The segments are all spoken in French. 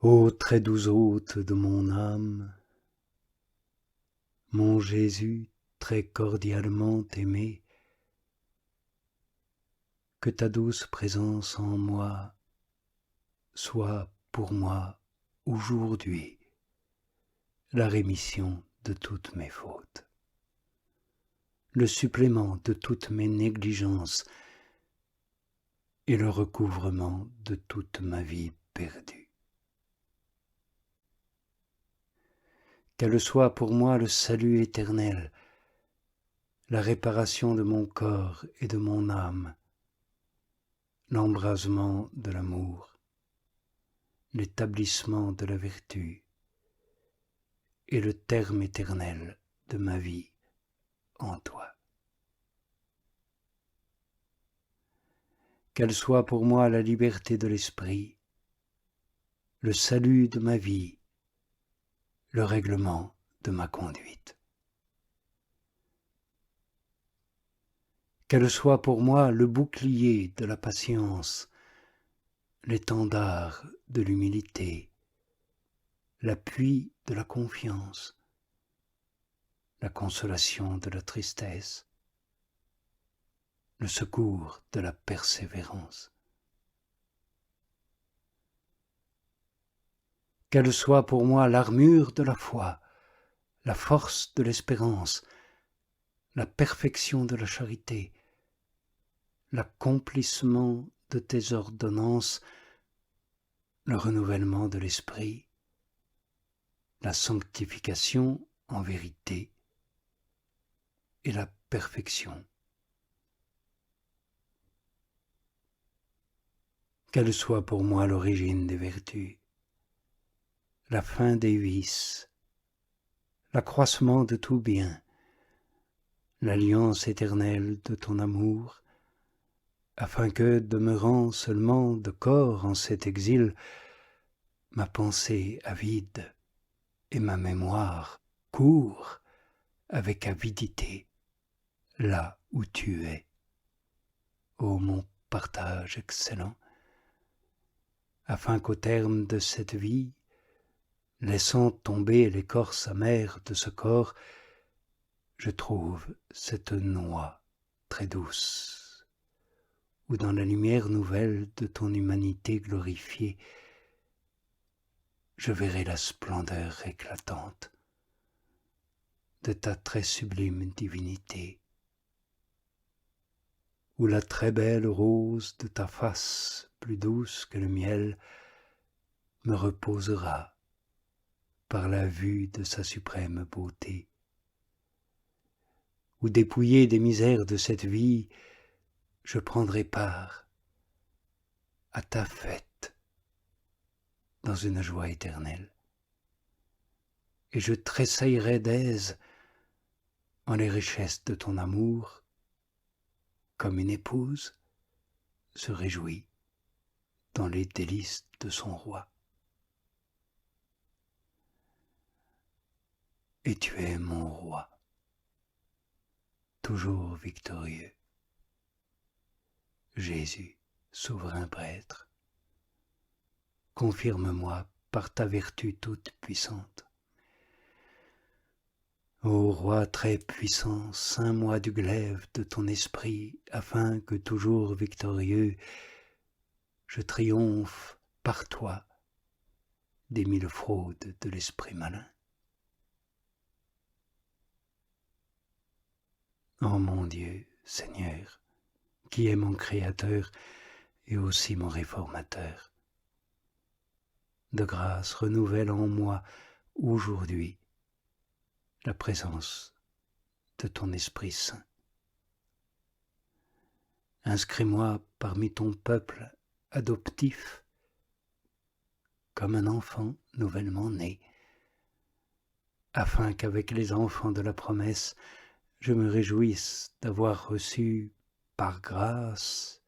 Ô très doux hôte de mon âme, mon Jésus très cordialement aimé, que ta douce présence en moi soit pour moi aujourd'hui la rémission de toutes mes fautes, le supplément de toutes mes négligences et le recouvrement de toute ma vie perdue. Qu'elle soit pour moi le salut éternel, la réparation de mon corps et de mon âme, l'embrasement de l'amour, l'établissement de la vertu et le terme éternel de ma vie en toi. Qu'elle soit pour moi la liberté de l'esprit, le salut de ma vie, le règlement de ma conduite. Qu'elle soit pour moi le bouclier de la patience, l'étendard de l'humilité, l'appui de la confiance, la consolation de la tristesse, le secours de la persévérance. Qu'elle soit pour moi l'armure de la foi, la force de l'espérance, la perfection de la charité, l'accomplissement de tes ordonnances, le renouvellement de l'esprit, la sanctification en vérité et la perfection. Qu'elle soit pour moi l'origine des vertus, la fin des vices, l'accroissement de tout bien, l'alliance éternelle de ton amour, afin que, demeurant seulement de corps en cet exil, ma pensée avide et ma mémoire courent avec avidité là où tu es, ô mon partage excellent, afin qu'au terme de cette vie, laissant tomber l'écorce amère de ce corps, je trouve cette noix très douce, où dans la lumière nouvelle de ton humanité glorifiée, je verrai la splendeur éclatante de ta très sublime divinité, où la très belle rose de ta face, plus douce que le miel, me reposera par la vue de sa suprême beauté, où dépouillé des misères de cette vie, je prendrai part à ta fête dans une joie éternelle, et je tressaillerai d'aise en les richesses de ton amour, comme une épouse se réjouit dans les délices de son roi. Et tu es mon roi, toujours victorieux. Jésus, souverain prêtre, confirme-moi par ta vertu toute puissante. Ô roi très puissant, ceins-moi du glaive de ton esprit, afin que toujours victorieux, je triomphe par toi des mille fraudes de l'esprit malin. Ô mon Dieu, Seigneur, qui est mon Créateur et aussi mon Réformateur, de grâce renouvelle en moi aujourd'hui la présence de ton Esprit Saint. Inscris-moi parmi ton peuple adoptif, comme un enfant nouvellement né, afin qu'avec les enfants de la promesse, je me réjouisse d'avoir reçu par grâce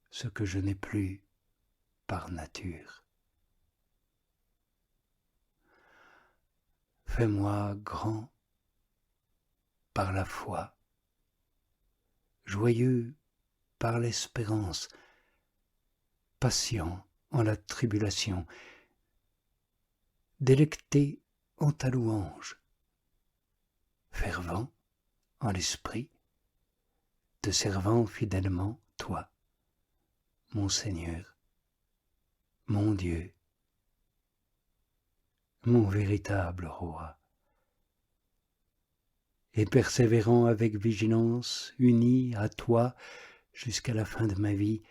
ce que je n'ai plus par nature. Fais-moi grand par la foi, joyeux par l'espérance, patient en la tribulation, délecté en ta louange, fervent en l'esprit, te servant fidèlement, toi, mon Seigneur, mon Dieu, mon véritable roi, et persévérant avec vigilance, uni à toi jusqu'à la fin de ma vie,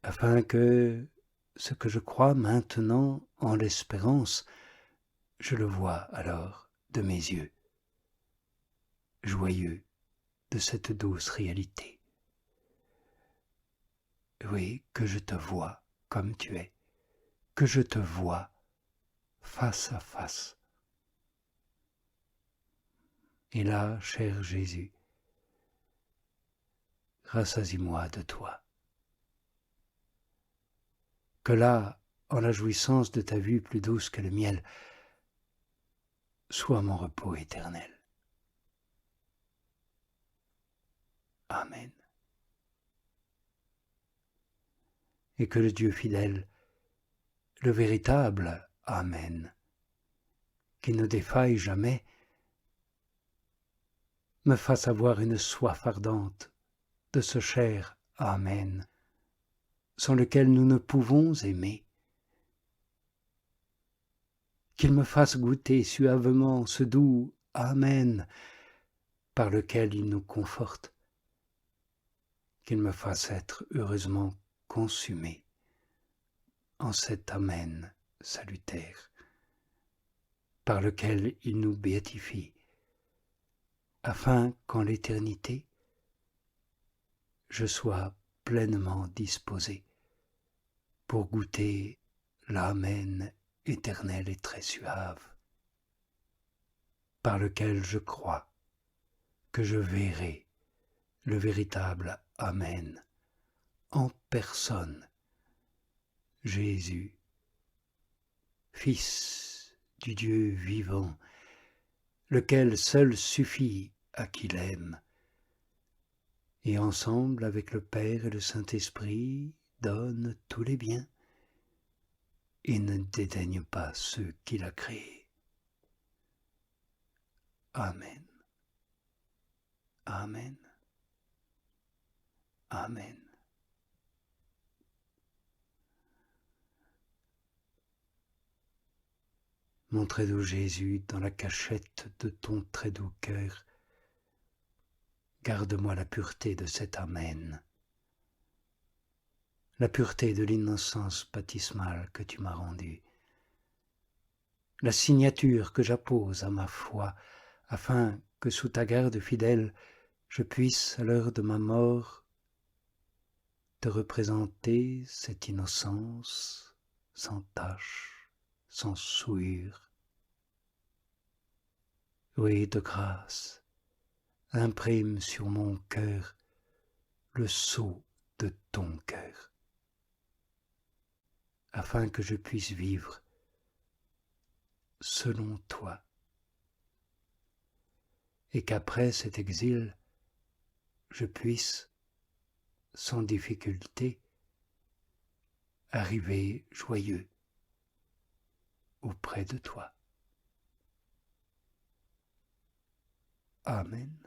afin que ce que je crois maintenant en l'espérance, je le vois alors de mes yeux, joyeux de cette douce réalité. Oui, que je te vois comme tu es, que je te vois face à face. Et là, cher Jésus, rassasie-moi de toi. Que là, en la jouissance de ta vue plus douce que le miel, soit mon repos éternel. Amen. Et que le Dieu fidèle, le véritable Amen, qui ne défaille jamais, me fasse avoir une soif ardente de ce cher Amen, sans lequel nous ne pouvons aimer, qu'il me fasse goûter suavement ce doux Amen par lequel il nous conforte, qu'il me fasse être heureusement consumé en cet Amen salutaire, par lequel il nous béatifie, afin qu'en l'éternité, je sois pleinement disposé pour goûter l'Amen éternel et très suave, par lequel je crois que je verrai le véritable Amen en personne, Jésus, Fils du Dieu vivant, lequel seul suffit à qui l'aime, et ensemble avec le Père et le Saint-Esprit donne tous les biens et ne dédaigne pas ceux qu'il a créés. Amen. Amen. Amen. Mon très doux Jésus, dans la cachette de ton très doux cœur, garde-moi la pureté de cet Amen, la pureté de l'innocence baptismale que tu m'as rendue, la signature que j'appose à ma foi, afin que sous ta garde fidèle, je puisse, à l'heure de ma mort, te représenter cette innocence sans tache, sans souillure. Oui, de grâce, imprime sur mon cœur le sceau de ton cœur, afin que je puisse vivre selon toi, et qu'après cet exil, je puisse, sans difficulté, arriver joyeux auprès de toi. Amen.